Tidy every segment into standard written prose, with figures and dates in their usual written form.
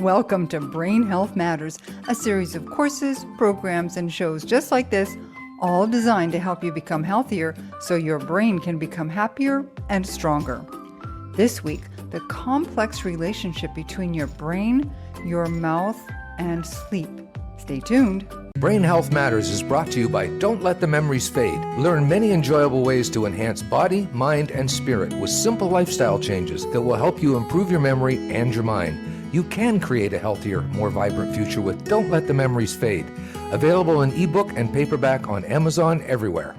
Welcome to Brain Health Matters, a series of courses, programs, and shows just like this, all designed to help you become healthier so your brain can become happier and stronger. This week, the complex relationship between your brain, your mouth, and sleep. Stay tuned. Brain Health Matters is brought to you by Don't Let the Memories Fade. Learn many enjoyable ways to enhance body, mind, and spirit with simple lifestyle changes that will help you improve your memory and your mind. You can create a healthier, more vibrant future with Don't Let the Memories Fade. Available in ebook and paperback on Amazon everywhere.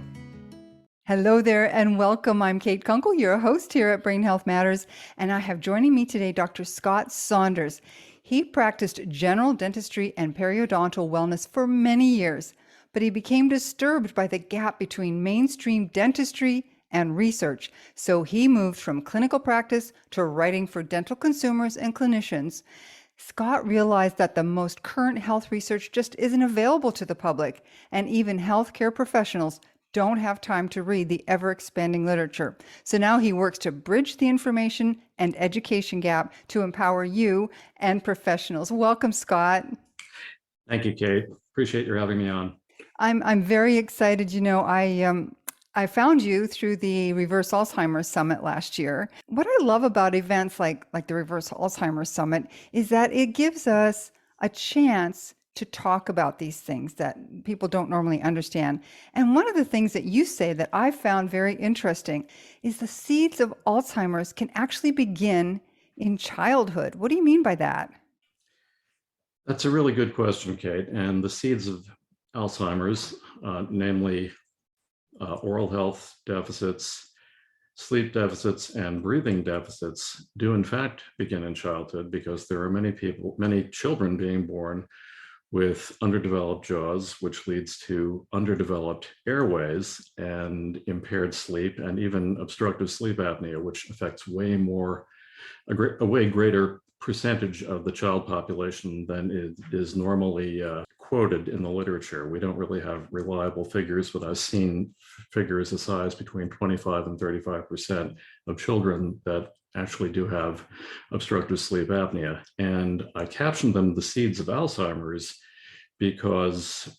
Hello there and welcome. I'm Kate Kunkle, your host here at Brain Health Matters, and I have joining me today Dr. Scott Saunders. He practiced general dentistry and periodontal wellness for many years, but he became disturbed by the gap between mainstream dentistry and research. So he moved from clinical practice to writing for dental consumers and clinicians. Scott realized that the most current health research just isn't available to the public, and even healthcare professionals don't have time to read the ever-expanding literature. So now he works to bridge the information and education gap to empower you and professionals. Welcome, Scott. Thank you, Kate. Appreciate your having me on. I'm very excited. You know, I found you through the Reverse Alzheimer's Summit last year. What I love about events like the Reverse Alzheimer's Summit is that it gives us a chance to talk about these things that people don't normally understand. And one of the things that you say that I found very interesting is the seeds of Alzheimer's can actually begin in childhood. What do you mean by that? That's a really good question, Kate. And the seeds of Alzheimer's, namely oral health deficits, sleep deficits, and breathing deficits, do in fact begin in childhood because there are many children being born with underdeveloped jaws, which leads to underdeveloped airways and impaired sleep and even obstructive sleep apnea, which affects a way greater percentage of the child population than is normally quoted in the literature. We don't really have reliable figures, but I've seen figures as high as between 25 and 35% of children that actually do have obstructive sleep apnea. And I captioned them the seeds of Alzheimer's because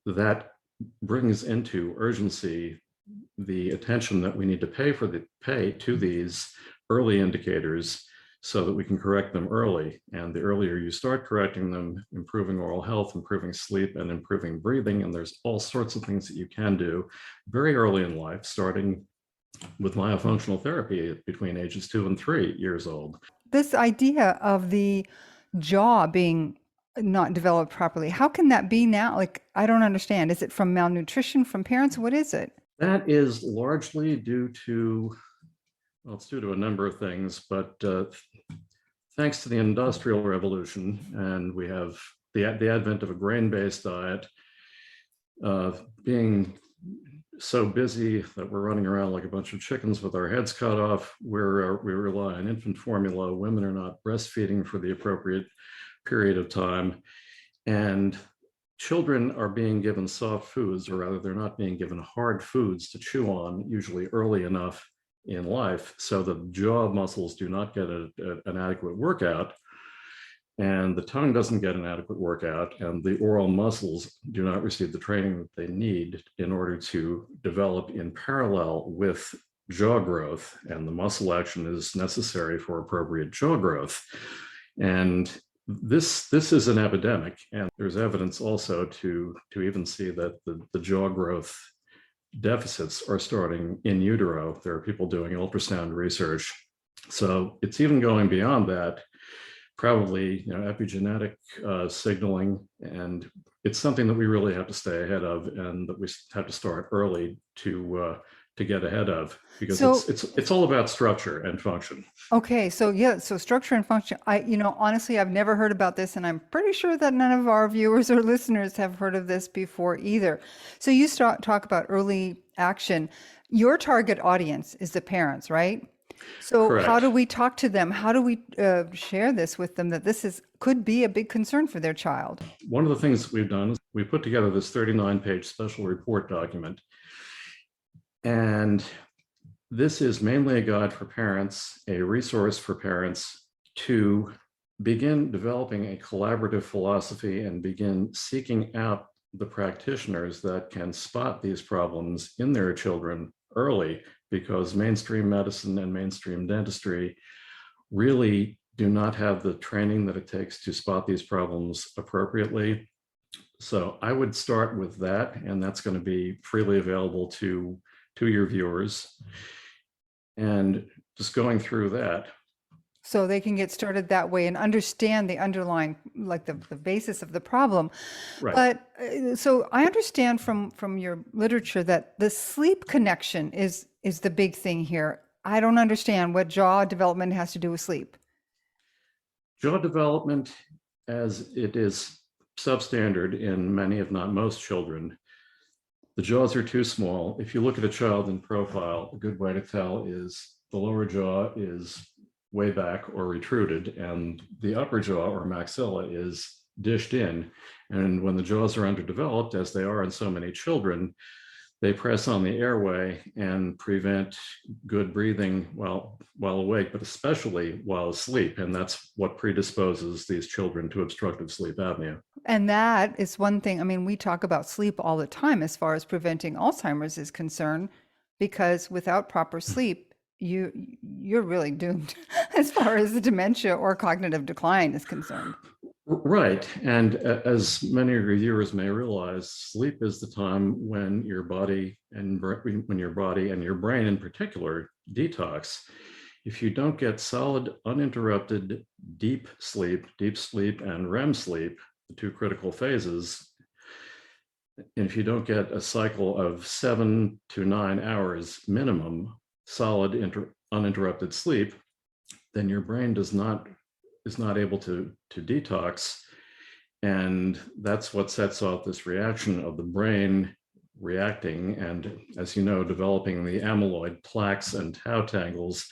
that brings into urgency the attention that we need to pay to these early indicators so that we can correct them early. And the earlier you start correcting them, improving oral health, improving sleep, and improving breathing, and there's all sorts of things that you can do very early in life, starting with myofunctional therapy between ages 2 and 3 years old. This idea of the jaw being not developed properly, how can that be now? Like, I don't understand. Is it from malnutrition from parents? What is it? That is largely due to, well, it's due to a number of things, but thanks to the Industrial Revolution, and we have the advent of a grain-based diet, being so busy that we're running around like a bunch of chickens with our heads cut off, we rely on infant formula. Women are not breastfeeding for the appropriate period of time, and children are being given soft foods, or rather they're not being given hard foods to chew on, usually early enough in life, so the jaw muscles do not get an adequate workout, and the tongue doesn't get an adequate workout, and the oral muscles do not receive the training that they need in order to develop in parallel with jaw growth, and the muscle action is necessary for appropriate jaw growth. And this is an epidemic, and there's evidence also to even see that the jaw growth deficits are starting in utero. There are people doing ultrasound research. So it's even going beyond that, probably epigenetic signaling, and it's something that we really have to stay ahead of, and that we have to start early to get ahead of, because it's all about structure and function. Okay, so structure and function. Honestly, I've never heard about this, and I'm pretty sure that none of our viewers or listeners have heard of this before either. So you talk about early action. Your target audience is the parents, right? So Correct. How do we talk to them? How do we share this with them, that this could be a big concern for their child? One of the things that we've done is we put together this 39-page special report document. And this is mainly a guide for parents, a resource for parents to begin developing a collaborative philosophy and begin seeking out the practitioners that can spot these problems in their children early, because mainstream medicine and mainstream dentistry really do not have the training that it takes to spot these problems appropriately. So I would start with that, and that's going to be freely available to your viewers. And just going through that. So they can get started that way and understand the underlying, like the basis of the problem. Right. But so I understand from your literature that the sleep connection is the big thing here. I don't understand what jaw development has to do with sleep. Jaw development, as it is substandard in many, if not most children, the jaws are too small. If you look at a child in profile, a good way to tell is the lower jaw is way back or retruded, and the upper jaw or maxilla is dished in. And when the jaws are underdeveloped, as they are in so many children, they press on the airway and prevent good breathing while awake, but especially while asleep. And that's what predisposes these children to obstructive sleep apnea. And that is one thing. I mean, we talk about sleep all the time as far as preventing Alzheimer's is concerned, because without proper sleep, you're really doomed as far as the dementia or cognitive decline is concerned. Right. And as many reviewers may realize, sleep is the time when your body and your brain in particular detox. If you don't get solid, uninterrupted, deep sleep and REM sleep, the two critical phases, and if you don't get a cycle of 7 to 9 hours minimum, solid, uninterrupted sleep, then your brain is not able to detox. And that's what sets off this reaction of the brain reacting and, as you know, developing the amyloid plaques and tau tangles,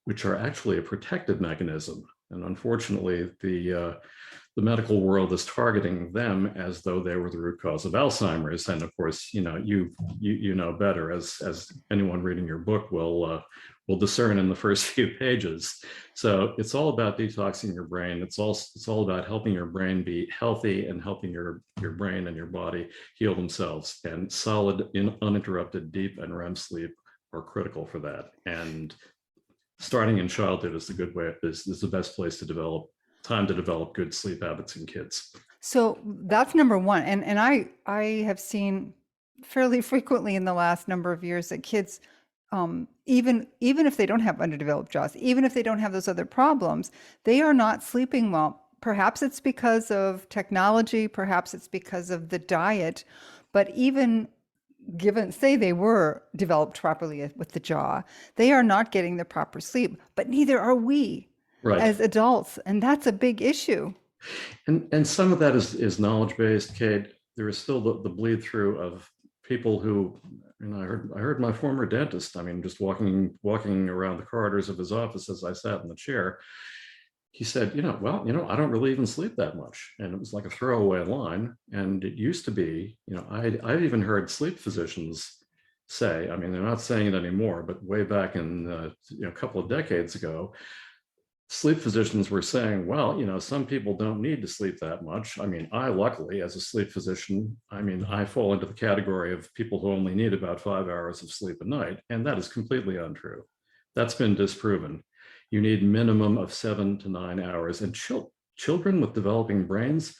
which are actually a protective mechanism. And unfortunately, the medical world is targeting them as though they were the root cause of Alzheimer's. And of course, you know better, as anyone reading your book will discern in the first few pages. So it's all about detoxing your brain. It's all about helping your brain be healthy and helping your brain and your body heal themselves. And solid, uninterrupted, deep and REM sleep are critical for that. And starting in childhood is the best place to develop good sleep habits in kids. So that's number one. And I have seen fairly frequently in the last number of years that kids, even if they don't have underdeveloped jaws, even if they don't have those other problems, they are not sleeping well. Perhaps it's because of technology, perhaps it's because of the diet, but even say they were developed properly with the jaw, they are not getting the proper sleep, but neither are we. Right. As adults, and that's a big issue. And some of that is knowledge-based, Kate. There is still the bleed through of people who, I heard my former dentist, just walking around the corridors of his office as I sat in the chair, he said, I don't really even sleep that much. And it was like a throwaway line. And it used to be, I've even heard sleep physicians say, they're not saying it anymore, but way back in a couple of decades ago, sleep physicians were saying, well, some people don't need to sleep that much. I luckily, as a sleep physician, I fall into the category of people who only need about 5 hours of sleep a night. And that is completely untrue. That's been disproven. You need minimum of 7 to 9 hours. And children with developing brains,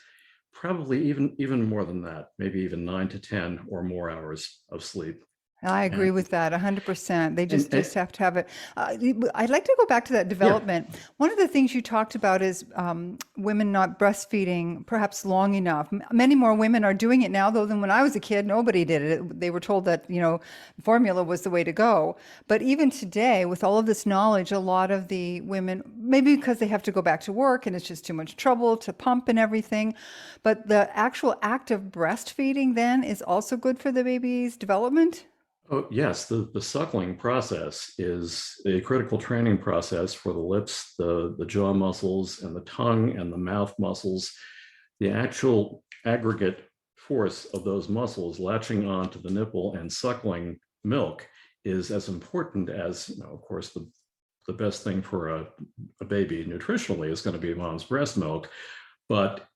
probably even more than that, maybe even 9 to 10 or more hours of sleep. I agree with that 100%. They just have to have it. I'd like to go back to that development. Yeah. One of the things you talked about is women not breastfeeding perhaps long enough. Many more women are doing it now, though, than when I was a kid. Nobody did it. They were told that, formula was the way to go. But even today, with all of this knowledge, a lot of the women, maybe because they have to go back to work and it's just too much trouble to pump and everything, but the actual act of breastfeeding then is also good for the baby's development? Oh, yes. The suckling process is a critical training process for the lips, the jaw muscles, and the tongue and the mouth muscles. The actual aggregate force of those muscles latching onto the nipple and suckling milk is as important as, of course, the the best thing for a baby nutritionally is going to be mom's breast milk, but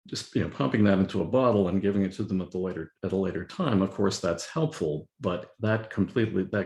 just pumping that into a bottle and giving it to them at a later time, of course that's helpful, but that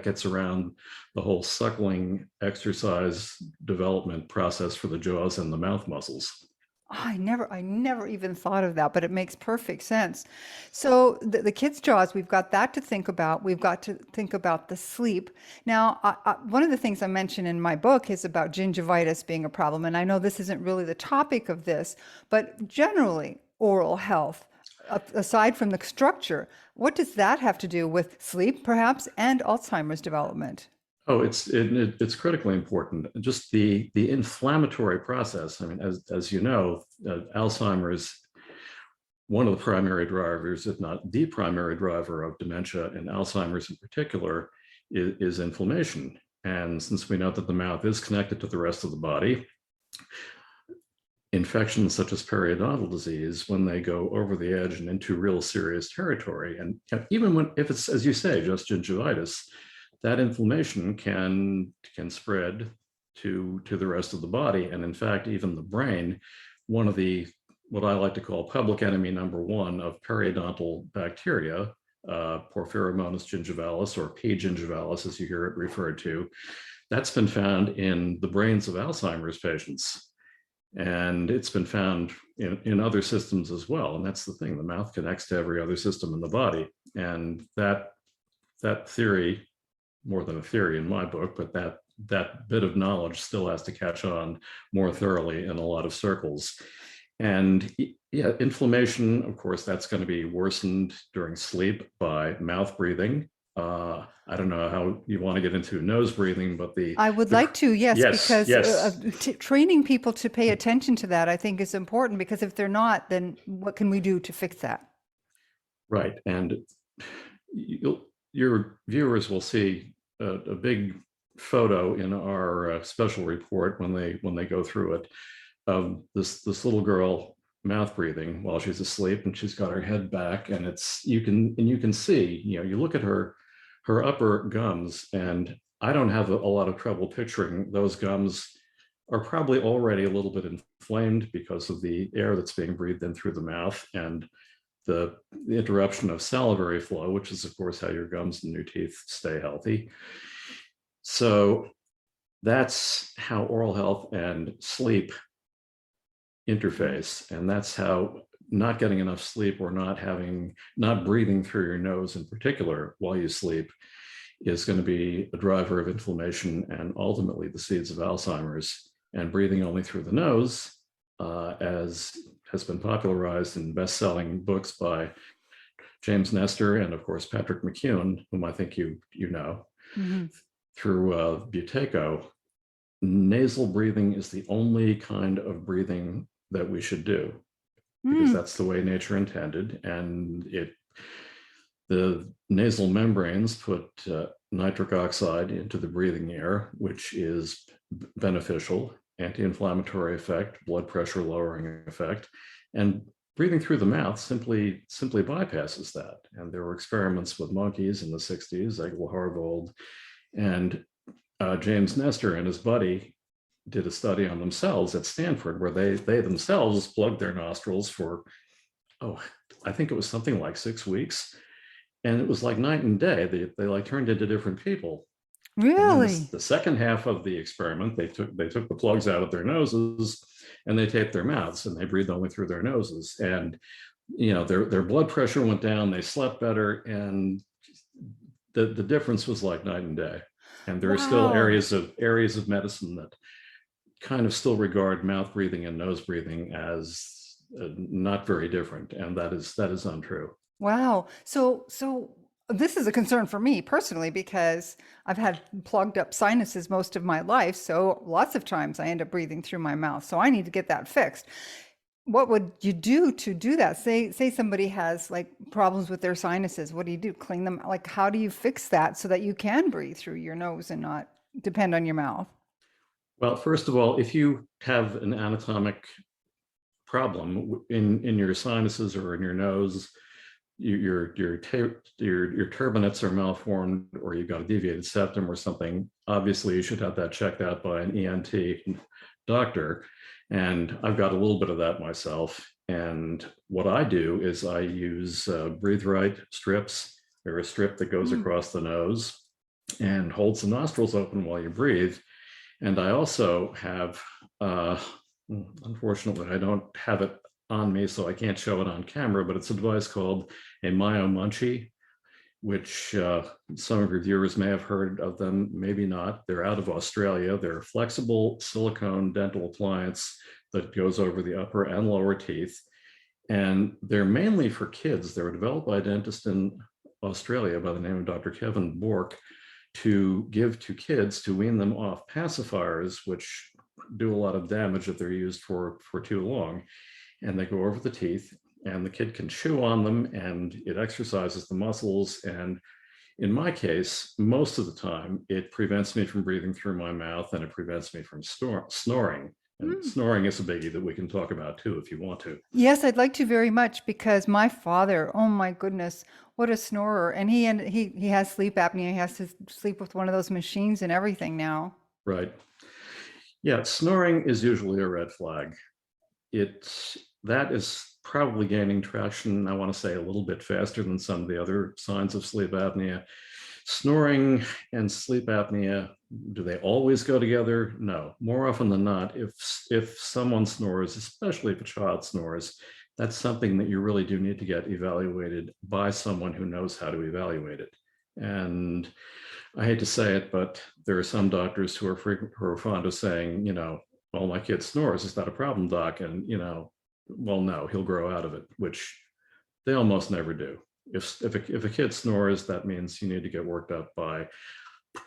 gets around the whole suckling exercise development process for the jaws and the mouth muscles. I never even thought of that, but it makes perfect sense. So the kids' jaws, we've got that to think about. We've got to think about the sleep. Now, one of the things I mentioned in my book is about gingivitis being a problem. And I know this isn't really the topic of this, but generally oral health, aside from the structure, what does that have to do with sleep, perhaps, and Alzheimer's development? Oh, it's critically important. Just the inflammatory process. I mean, as you know, Alzheimer's, one of the primary drivers, if not the primary driver of dementia and Alzheimer's in particular, is inflammation. And since we know that the mouth is connected to the rest of the body, infections such as periodontal disease, when they go over the edge and into real serious territory, and even if it's, as you say, just gingivitis, that inflammation can spread to the rest of the body. And in fact, even the brain, one of the, what I like to call public enemy number one of periodontal bacteria, Porphyromonas gingivalis, or P. gingivalis, as you hear it referred to, that's been found in the brains of Alzheimer's patients. And it's been found in other systems as well. And that's the thing, the mouth connects to every other system in the body. And that theory, more than a theory in my book, but that bit of knowledge still has to catch on more thoroughly in a lot of circles. And yeah, inflammation, of course, that's going to be worsened during sleep by mouth breathing. I don't know how you want to get into nose breathing, but I would like to, yes, because yes. Training people to pay attention to that, I think, is important, because if they're not, then what can we do to fix that? Right. And your viewers will see a big photo in our special report when they go through it of this little girl mouth breathing while she's asleep, and she's got her head back, and you can see, you look at her upper gums, and I don't have a lot of trouble picturing those gums are probably already a little bit inflamed because of the air that's being breathed in through the mouth and the interruption of salivary flow, which is, of course, how your gums and your teeth stay healthy. So that's how oral health and sleep interface. And that's how not getting enough sleep, or not breathing through your nose in particular while you sleep, is going to be a driver of inflammation and ultimately the seeds of Alzheimer's. And breathing only through the nose, as has been popularized in best-selling books by James Nestor and, of course, Patrick McKeown, whom I think you know, through Buteyko, nasal breathing is the only kind of breathing that we should do, because that's the way nature intended. And the nasal membranes put nitric oxide into the breathing air, which is beneficial, anti-inflammatory effect, blood pressure lowering effect, and breathing through the mouth simply bypasses that. And there were experiments with monkeys in the 60s, Egil Harvold, and James Nestor and his buddy did a study on themselves at Stanford, where they themselves plugged their nostrils for, I think it was something like 6 weeks. And it was like night and day. They like turned into different people. Really? The second half of the experiment, they took the plugs out of their noses and they taped their mouths, and they breathed only through their noses. And their blood pressure went down, they slept better, and the difference was like night and day. And there are still areas of medicine that kind of still regard mouth breathing and nose breathing as not very different, and that is untrue. Wow. So this is a concern for me personally, because I've had plugged up sinuses most of my life. So lots of times I end up breathing through my mouth. So I need to get that fixed. What would you do to do that? Say somebody has like problems with their sinuses. What do you do? Clean them? Like, how do you fix that so that you can breathe through your nose and not depend on your mouth? Well, first of all, if you have an anatomic problem in your sinuses or in your nose, your turbinates are malformed, or you've got a deviated septum or something, obviously you should have that checked out by an ENT doctor. And I've got a little bit of that myself. And what I do is I use Breathe Right strips. They're a strip that goes across the nose and holds the nostrils open while you breathe. And I also have, unfortunately, I don't have it on me, so I can't show it on camera, but it's a device called a Munchie, which some of your viewers may have heard of them, maybe not. They're out of Australia. They're a flexible silicone dental appliance that goes over the upper and lower teeth. And they're mainly for kids. They were developed by a dentist in Australia by the name of Dr. Kevin Bork to give to kids to wean them off pacifiers, which do a lot of damage if they're used for too long. And they go over the teeth, and the kid can chew on them, and it exercises the muscles. And in my case, most of the time, it prevents me from breathing through my mouth, and it prevents me from snoring. And snoring is a biggie that we can talk about too, if you want to. Yes, I'd like to very much, because my father, oh my goodness, what a snorer. And he has sleep apnea. He has to sleep with one of those machines and everything now. Right. Yeah, snoring is usually a red flag. That is probably gaining traction, I want to say, a little bit faster than some of the other signs of sleep apnea. Snoring and sleep apnea, do they always go together? No. More often than not, if someone snores, especially if a child snores, that's something that you really do need to get evaluated by someone who knows how to evaluate it. And I hate to say it, but there are some doctors who are fond of saying, well, my kid snores, is that a problem, doc? And, well, no, he'll grow out of it, which they almost never do. If a kid snores, that means you need to get worked up by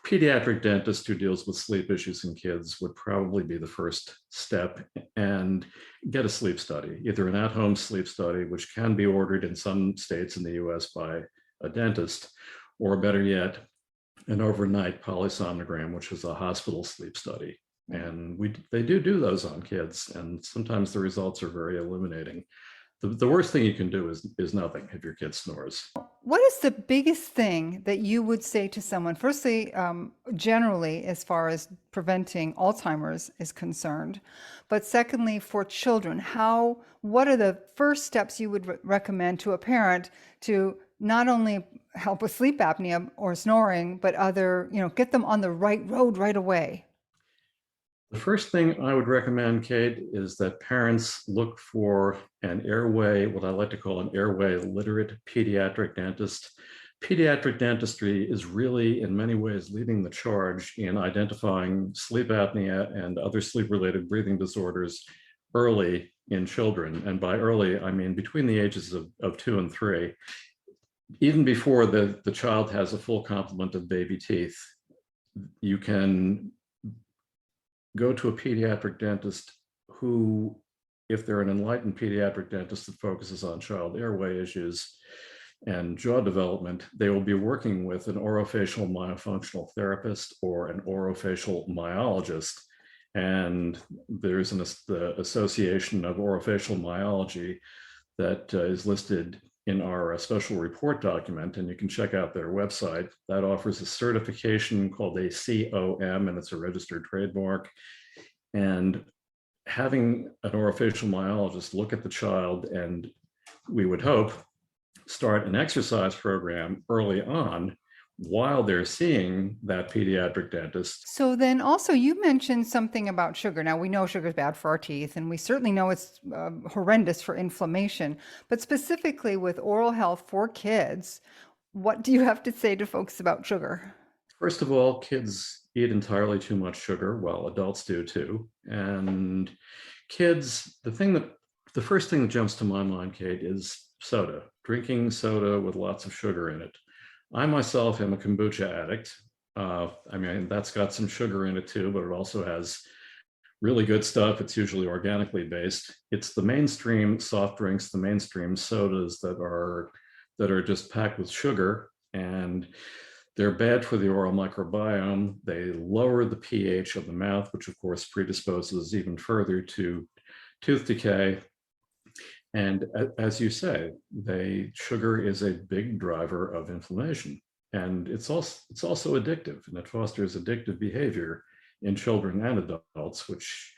pediatric dentist who deals with sleep issues in kids would probably be the first step, and get a sleep study, either an at-home sleep study, which can be ordered in some states in the US by a dentist, or better yet, an overnight polysomnogram, which is a hospital sleep study. And they do those on kids, and sometimes the results are very illuminating. The worst thing you can do is nothing if your kid snores. What is the biggest thing that you would say to someone, firstly, generally, as far as preventing Alzheimer's is concerned, but secondly, for children, what are the first steps you would recommend to a parent to not only help with sleep apnea or snoring, but get them on the right road right away? The first thing I would recommend, Kate, is that parents look for an airway, what I like to call an airway literate pediatric dentist. Pediatric dentistry is really, in many ways, leading the charge in identifying sleep apnea and other sleep-related breathing disorders early in children. And by early, I mean between the ages of 2 and 3, even before the child has a full complement of baby teeth. You can go to a pediatric dentist who, if they're an enlightened pediatric dentist that focuses on child airway issues and jaw development, they will be working with an orofacial myofunctional therapist or an orofacial myologist. And there's the Association of Orofacial Myology that is listed in our special report document, and you can check out their website. That offers a certification called a COM, and it's a registered trademark. And having an orofacial myologist look at the child, and we would hope start an exercise program early on while they're seeing that pediatric dentist. So then also you mentioned something about sugar. Now we know sugar is bad for our teeth, and we certainly know it's horrendous for inflammation, but specifically with oral health for kids, what do you have to say to folks about sugar? First of all, kids eat entirely too much sugar. Well, adults do too. And kids, the first thing that jumps to my mind, Kate, is soda. Drinking soda with lots of sugar in it. I myself am a kombucha addict. I mean, that's got some sugar in it too, but it also has really good stuff. It's usually organically based. It's the mainstream soft drinks, the mainstream sodas that are just packed with sugar, and they're bad for the oral microbiome. They lower the pH of the mouth, which of course predisposes even further to tooth decay. And as you say, sugar is a big driver of inflammation. And it's also addictive, and it fosters addictive behavior in children and adults, which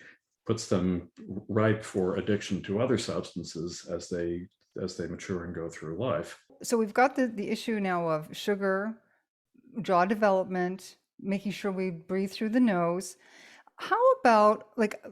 puts them ripe for addiction to other substances as they mature and go through life. So we've got the issue now of sugar, jaw development, making sure we breathe through the nose. How about, like,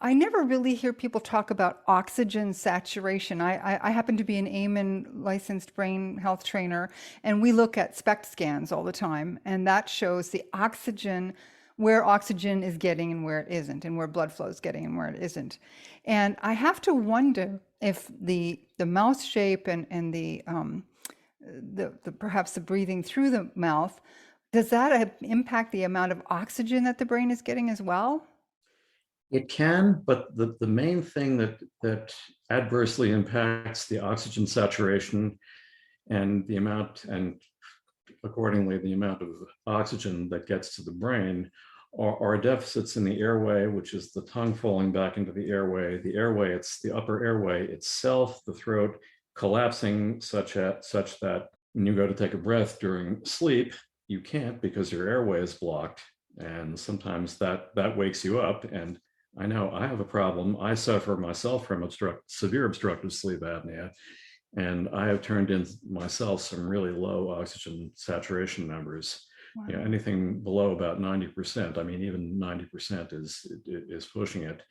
I never really hear people talk about oxygen saturation. I happen to be an Amen licensed brain health trainer, and we look at SPECT scans all the time, and that shows the oxygen, where oxygen is getting and where it isn't, and where blood flow is getting and where it isn't. And I have to wonder if the mouth shape and the perhaps the breathing through the mouth, does that impact the amount of oxygen that the brain is getting as well? It can, but the main thing that adversely impacts the oxygen saturation and the amount, and accordingly the amount of oxygen that gets to the brain, are deficits in the airway, which is the tongue falling back into the airway. The airway, it's the upper airway itself, the throat collapsing such that when you go to take a breath during sleep, you can't because your airway is blocked. And sometimes that wakes you up. And I know I have a problem. I suffer myself from severe obstructive sleep apnea. And I have turned in myself some really low oxygen saturation numbers. Wow. You know, anything below about 90%. I mean, even 90% is pushing it.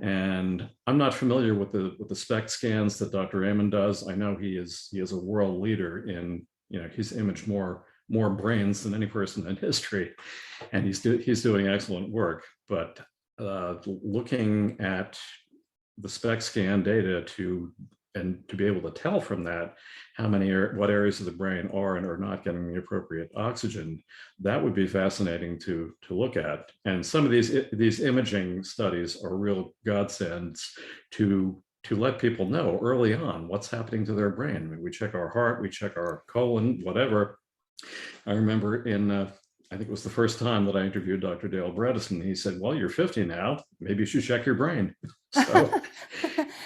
Yeah. And I'm not familiar with the SPECT scans that Dr. Amen does. I know he is a world leader in, you know, he's imaged more brains than any person in history, and he's doing excellent work. But looking at the SPECT scan data to be able to tell from that what areas of the brain are and are not getting the appropriate oxygen, that would be fascinating to look at. And some of these imaging studies are real godsends to let people know early on what's happening to their brain. I mean, we check our heart, we check our colon, whatever. I remember I think it was the first time that I interviewed Dr. Dale Bredesen. He said, "Well, you're 50 now. Maybe you should check your brain." So,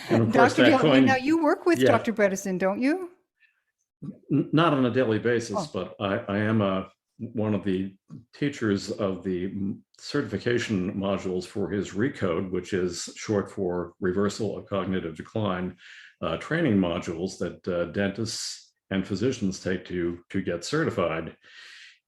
and of course, Dr. Dale, now you work with Dr. Bredesen, don't you? Not on a daily basis, but I am one of the teachers of the certification modules for his RECODE, which is short for Reversal of Cognitive Decline training modules that dentists and physicians take to get certified.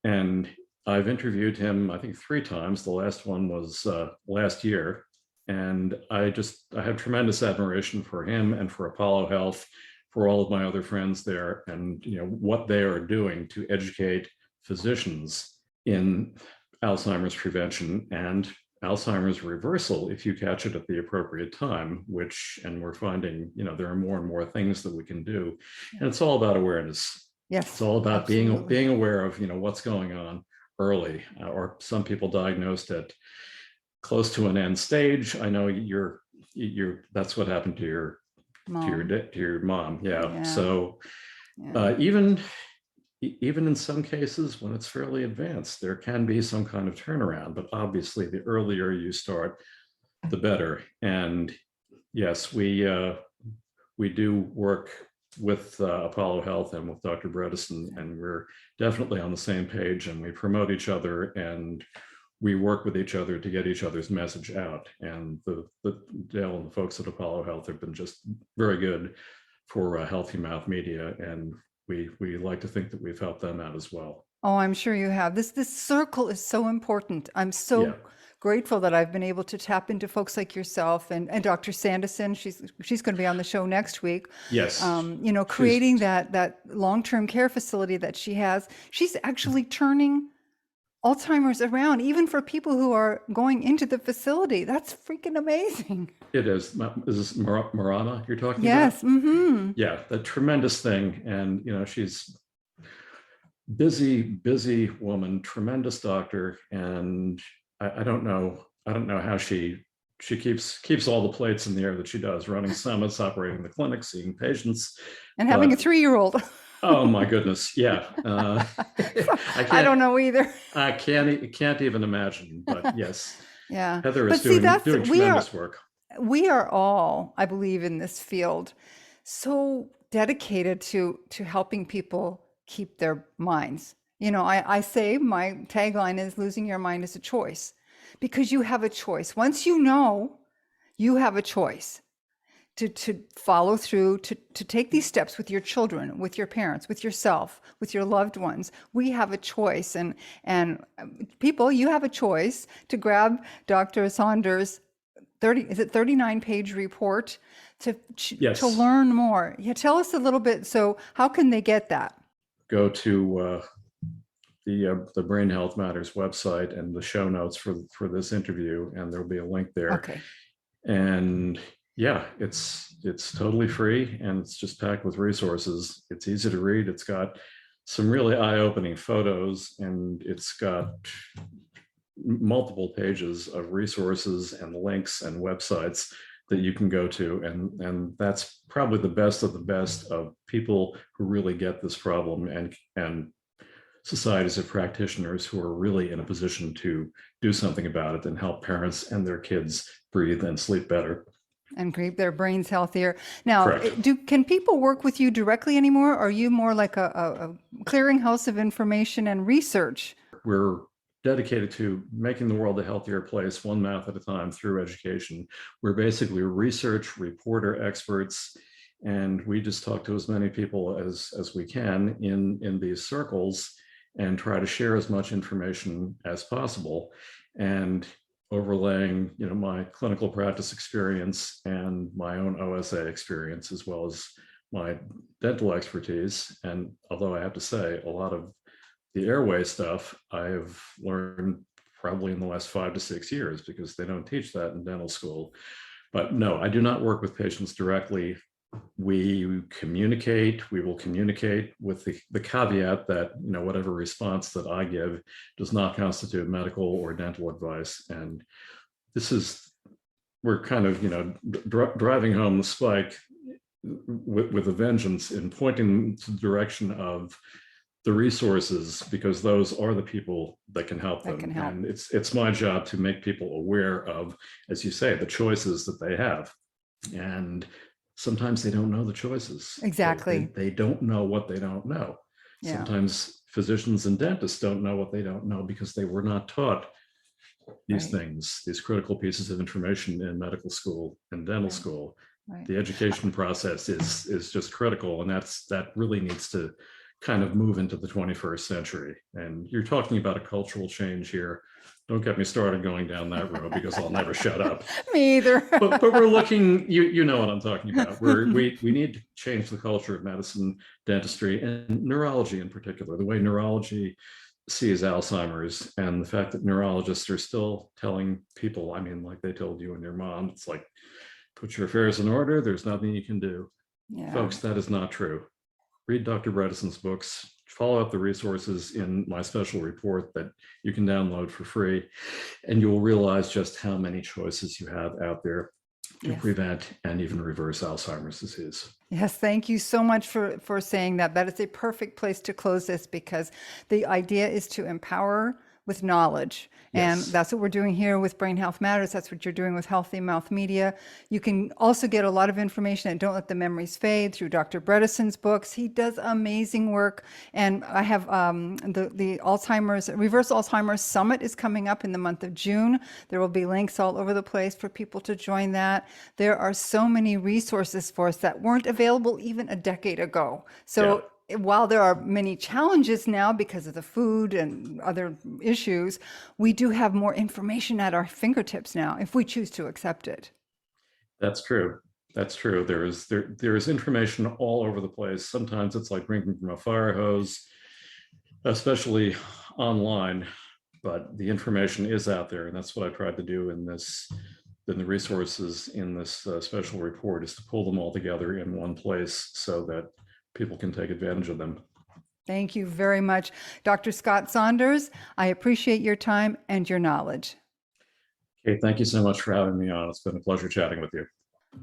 And I've interviewed him, I think, 3 times. The last one was last year. And I have tremendous admiration for him and for Apollo Health, for all of my other friends there, and you know what they are doing to educate physicians in Alzheimer's prevention and Alzheimer's reversal if you catch it at the appropriate time, and we're finding, you know, there are more and more things that we can do. And it's all about awareness. Yes. It's all about being aware of, you know, what's going on early, or some people diagnosed at close to an end stage. I know that's what happened to your mom. To your mom. Yeah. So even in some cases when it's fairly advanced, there can be some kind of turnaround, but obviously the earlier you start, the better. And yes, we do work with Apollo Health and with Dr. Bredesen, and we're definitely on the same page, and we promote each other and we work with each other to get each other's message out. And the Dale and the folks at Apollo Health have been just very good for Healthy Mouth Media, and we like to think that we've helped them out as well. Oh, I'm sure you have. This circle is so important. I'm so grateful that I've been able to tap into folks like yourself and Dr. Sanderson. She's going to be on the show next week. Yes. You know, creating that long-term care facility that she has. She's actually turning Alzheimer's around, even for people who are going into the facility. That's freaking amazing. It is. Is this Marana you're talking about? Yes. Mm-hmm. Yeah, a tremendous thing. And, you know, she's busy woman, tremendous doctor. And I don't know how she keeps all the plates in the air that she does, running summits, operating the clinic, seeing patients. And having a 3-year-old. Oh my goodness, yeah. I don't know either. I can't even imagine, but yes. Yeah. Heather is doing tremendous work. We are all, I believe, in this field so dedicated to helping people keep their minds. I say my tagline is losing your mind is a choice, because you have a choice. Once you know, you have a choice to follow through, to take these steps with your children, with your parents, with yourself, with your loved ones. We have a choice. And people, you have a choice to grab Dr. Saunders' 39-page report to Yes. learn more. Yeah, tell us a little bit. So how can they get that? Go to the Brain Health Matters website and the show notes for this interview, and there'll be a link there. Okay. And yeah, it's totally free, and it's just packed with resources. It's easy to read. It's got some really eye-opening photos, and it's got multiple pages of resources and links and websites that you can go to, and that's probably the best of the best of people who really get this problem, and societies of practitioners who are really in a position to do something about it and help parents and their kids breathe and sleep better and keep their brains healthier. Now, Correct. Can people work with you directly anymore? Or are you more like a clearinghouse of information and research? We're dedicated to making the world a healthier place, one math at a time, through education. We're basically research reporter experts, and we just talk to as many people as we can in these circles and try to share as much information as possible. And overlaying, my clinical practice experience and my own OSA experience, as well as my dental expertise. And although I have to say, a lot of the airway stuff I've learned probably in the last 5 to 6 years, because they don't teach that in dental school. But no, I do not work with patients directly. We will communicate with the caveat that, whatever response that I give does not constitute medical or dental advice. And we're kind of, driving home the spike with a vengeance in pointing to the direction of the resources, because those are the people that can help them. And it's my job to make people aware of, as you say, the choices that they have. And sometimes they don't know the choices. Exactly. They don't know what they don't know. Yeah. Sometimes physicians and dentists don't know what they don't know because they were not taught these things, these critical pieces of information in medical school and dental school. Right. The education process is just critical, and that really needs to kind of move into the 21st century. And you're talking about a cultural change here. Don't get me started going down that road, because I'll never shut up. Me either. but we're looking, you know what I'm talking about. We need to change the culture of medicine, dentistry, and neurology in particular. The way neurology sees Alzheimer's, and the fact that neurologists are still telling people, like they told you and your mom, it's like, put your affairs in order, there's nothing you can do. Yeah. Folks, that is not true. Read Dr. Bredesen's books, follow up the resources in my special report that you can download for free, and you will realize just how many choices you have out there to prevent and even reverse Alzheimer's disease. Yes, thank you so much for saying that. That is a perfect place to close this, because the idea is to empower with knowledge. And that's what we're doing here with Brain Health Matters. That's what you're doing with Healthy Mouth Media. You can also get a lot of information at Don't Let the Memories Fade through Dr. Bredesen's books. He does amazing work. And I have the Reverse Alzheimer's Summit is coming up in the month of June. There will be links all over the place for people to join that. There are so many resources for us that weren't available even a decade ago. So while there are many challenges now because of the food and other issues, we do have more information at our fingertips now if we choose to accept it. That's true. That's true. There is information all over the place. Sometimes it's like drinking from a fire hose, especially online, but the information is out there. And that's what I tried to do in the resources in this special report, is to pull them all together in one place so that people can take advantage of them. Thank you very much, Dr. Scott Saunders. I appreciate your time and your knowledge. Okay, thank you so much for having me on. It's been a pleasure chatting with you.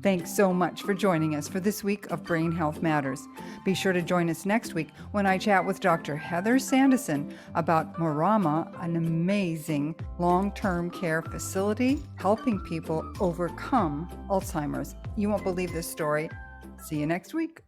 Thanks so much for joining us for this week of Brain Health Matters. Be sure to join us next week when I chat with Dr. Heather Sandison about Marama, an amazing long-term care facility helping people overcome Alzheimer's. You won't believe this story. See you next week.